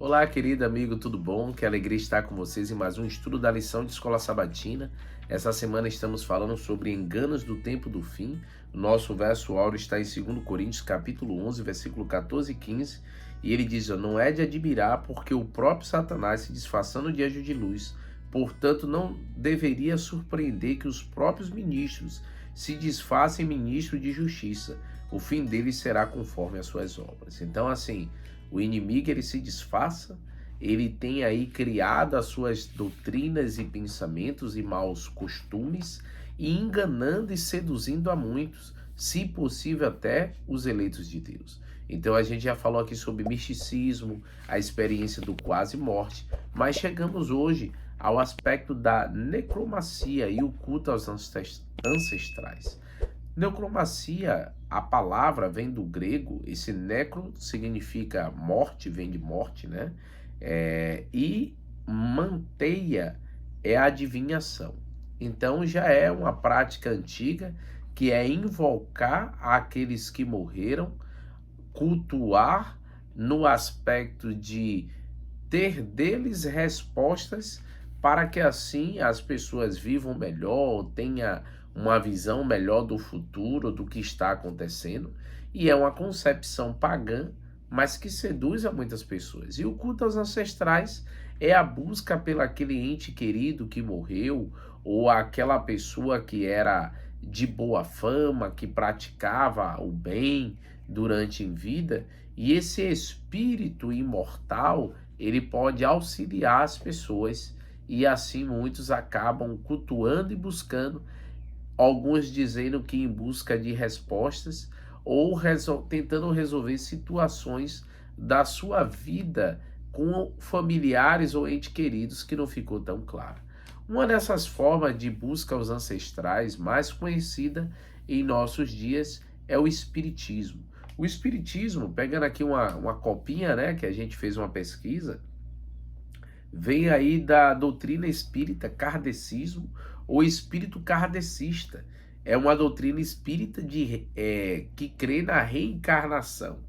Olá, querido amigo, tudo bom? Que alegria estar com vocês em mais um estudo da lição de Escola Sabatina. Essa semana estamos falando sobre enganos do tempo do fim. O nosso verso áureo está em 2 Coríntios, capítulo 11, versículo 14 e 15. E ele diz, não é de admirar, porque o próprio Satanás se disfarçando de anjo de luz. Portanto, não deveria surpreender que os próprios ministros se disfarcem ministros de justiça. O fim deles será conforme as suas obras. Então, assim, o inimigo ele se disfarça, ele tem aí criado as suas doutrinas e pensamentos e maus costumes e enganando e seduzindo a muitos, se possível até os eleitos de Deus. Então a gente já falou aqui sobre misticismo, a experiência do quase morte, mas chegamos hoje ao aspecto da necromancia e o culto aos ancestrais. Necromancia, a palavra vem do grego, esse necro significa morte, vem de morte, né? E manteia é a adivinhação. Então já é uma prática antiga que é invocar aqueles que morreram, cultuar no aspecto de ter deles respostas para que assim as pessoas vivam melhor, tenha uma visão melhor do futuro, do que está acontecendo, e é uma concepção pagã, mas que seduz a muitas pessoas. E o culto aos ancestrais é a busca pelo aquele ente querido que morreu, ou aquela pessoa que era de boa fama, que praticava o bem durante em vida, e esse espírito imortal ele pode auxiliar as pessoas e assim muitos acabam cultuando e buscando, alguns dizendo que em busca de respostas ou tentando resolver situações da sua vida com familiares ou entes queridos que não ficou tão claro. Uma dessas formas de busca aos ancestrais mais conhecida em nossos dias é o espiritismo. O espiritismo, pegando aqui uma copinha, né, que a gente fez uma pesquisa, vem aí da doutrina espírita, kardecismo, ou espírito kardecista. É uma doutrina espírita que crê na reencarnação,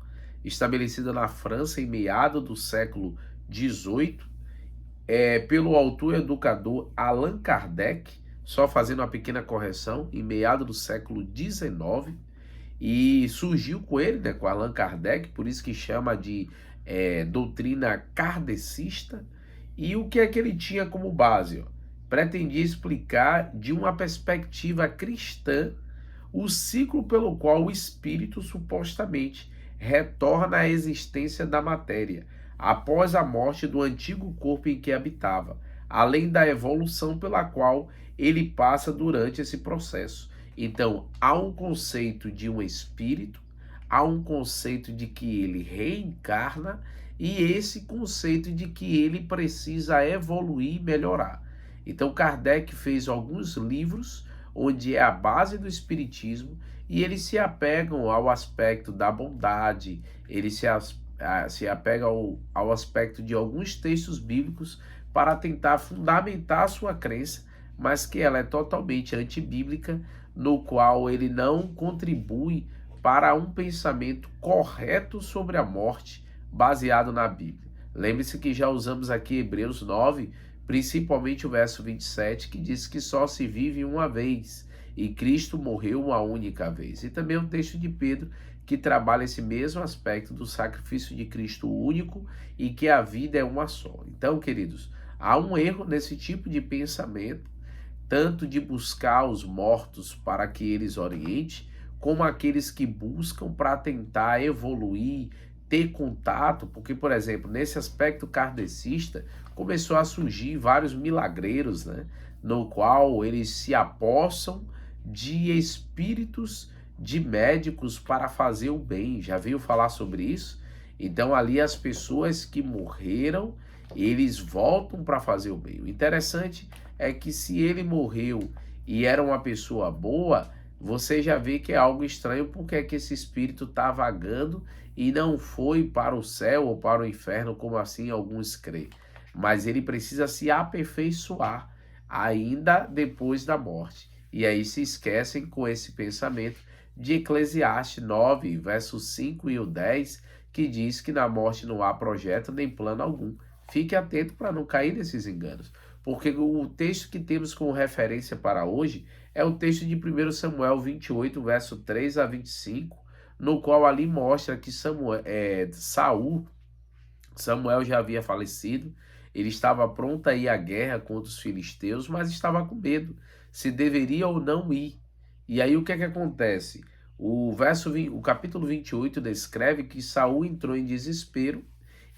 estabelecida na França em meados do século XVIII, pelo autor educador Allan Kardec, só fazendo uma pequena correção, em meados do século XIX, e surgiu com ele, né, com Allan Kardec, por isso que chama de doutrina kardecista. E o que é que ele tinha como base? Pretendia explicar de uma perspectiva cristã o ciclo pelo qual o espírito supostamente retorna à existência da matéria após a morte do antigo corpo em que habitava, além da evolução pela qual ele passa durante esse processo. Então, há um conceito de um espírito, há um conceito de que ele reencarna e esse conceito de que ele precisa evoluir e melhorar. Então, Kardec fez alguns livros onde é a base do espiritismo e eles se apegam ao aspecto da bondade, eles se apegam ao aspecto de alguns textos bíblicos para tentar fundamentar a sua crença, mas que ela é totalmente antibíblica, no qual ele não contribui para um pensamento correto sobre a morte baseado na Bíblia. Lembre-se que já usamos aqui Hebreus 9, principalmente o verso 27, que diz que só se vive uma vez e Cristo morreu uma única vez. E também o texto de Pedro, que trabalha esse mesmo aspecto do sacrifício de Cristo único e que a vida é uma só. Então, queridos, há um erro nesse tipo de pensamento, tanto de buscar os mortos para que eles orientem, como aqueles que buscam para tentar evoluir, ter contato, porque, por exemplo, nesse aspecto kardecista, começou a surgir vários milagreiros, né, no qual eles se apossam de espíritos de médicos para fazer o bem. Já veio falar sobre isso? Então, ali as pessoas que morreram, eles voltam para fazer o bem. O interessante é que se ele morreu e era uma pessoa boa, você já vê que é algo estranho, porque é que esse espírito está vagando e não foi para o céu ou para o inferno, como assim alguns creem. Mas ele precisa se aperfeiçoar ainda depois da morte. E aí se esquecem com esse pensamento de Eclesiastes 9, versos 5 e o 10, que diz que na morte não há projeto nem plano algum. Fique atento para não cair nesses enganos, porque o texto que temos como referência para hoje é o texto de 1 Samuel 28, verso 3 a 25, no qual ali mostra que Samuel já havia falecido, ele estava pronto a ir à guerra contra os filisteus, mas estava com medo se deveria ou não ir. E aí o que é que acontece? O capítulo 28 descreve que Saul entrou em desespero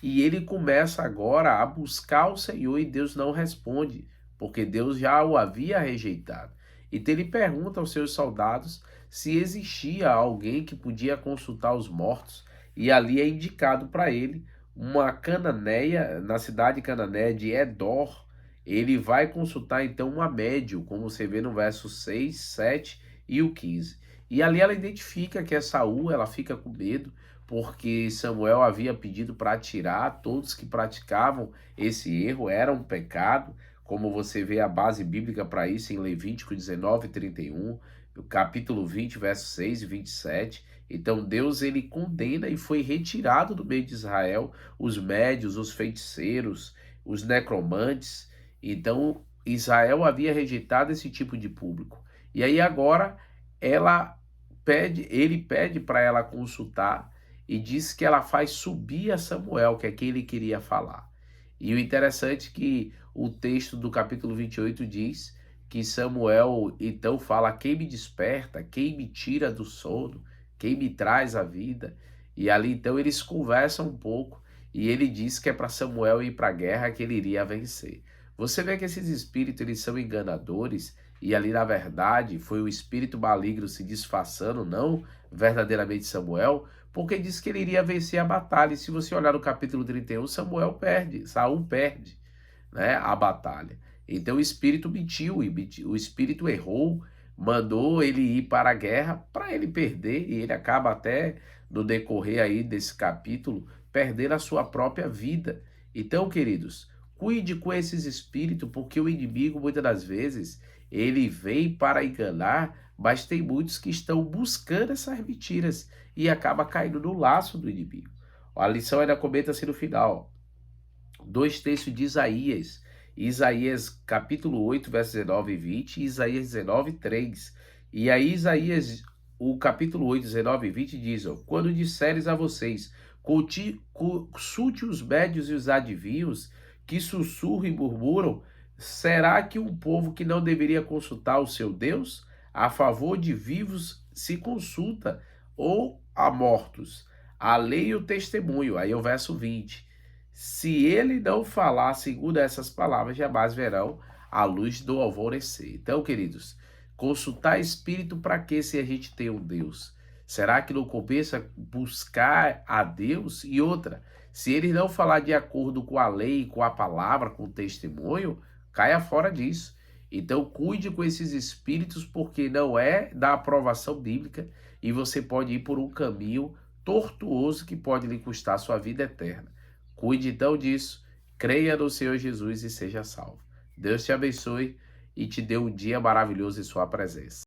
e ele começa agora a buscar o Senhor e Deus não responde, porque Deus já o havia rejeitado. Então ele pergunta aos seus soldados se existia alguém que podia consultar os mortos, e ali é indicado para ele uma cananeia, na cidade cananeia de Edor. Ele vai consultar então uma médium, como você vê no verso 6, 7 e o 15. E ali ela identifica que é Saul, ela fica com medo, porque Samuel havia pedido para atirar todos que praticavam esse erro, era um pecado, como você vê a base bíblica para isso em Levítico 19, 31, o capítulo 20, verso 6 e 27. Então Deus ele condena e foi retirado do meio de Israel os médios, os feiticeiros, os necromantes. Então Israel havia rejeitado esse tipo de público. E aí agora ele pede para ela consultar e diz que ela faz subir a Samuel, que é quem ele queria falar. E o interessante é que o texto do capítulo 28 diz que Samuel então fala: quem me desperta, quem me tira do sono, quem me traz a vida. E ali então eles conversam um pouco e ele diz que é para Samuel ir para a guerra que ele iria vencer. Você vê que esses espíritos eles são enganadores e ali na verdade foi o espírito maligno se disfarçando, não verdadeiramente Samuel, porque diz que ele iria vencer a batalha. E se você olhar no capítulo 31, Saul perde, né, a batalha. Então o espírito mentiu, o espírito errou, mandou ele ir para a guerra para ele perder, e ele acaba até no decorrer aí desse capítulo perdendo a sua própria vida. Então, queridos, cuide com esses espíritos, porque o inimigo muitas das vezes ele vem para enganar, mas tem muitos que estão buscando essas mentiras e acaba caindo no laço do inimigo. A lição ainda comenta-se no final. Dois textos de Isaías. Isaías capítulo 8, versos 19 e 20, e Isaías 19, 3. E aí Isaías, o capítulo 8, 19 e 20 diz: ó, quando disseres a vocês, consulte os médios e os adivinhos, que sussurram e murmuram, será que um povo que não deveria consultar o seu Deus? A favor de vivos se consulta, ou a mortos? A lei e o testemunho. Aí é o verso 20. Se ele não falar segundo essas palavras, jamais verão a luz do alvorecer. Então, queridos, consultar espírito para quê se a gente tem um Deus? Será que não compensa buscar a Deus? E outra, se ele não falar de acordo com a lei, com a palavra, com o testemunho, caia fora disso. Então, cuide com esses espíritos, porque não é da aprovação bíblica e você pode ir por um caminho tortuoso que pode lhe custar sua vida eterna. Cuide então disso, creia no Senhor Jesus e seja salvo. Deus te abençoe e te dê um dia maravilhoso em sua presença.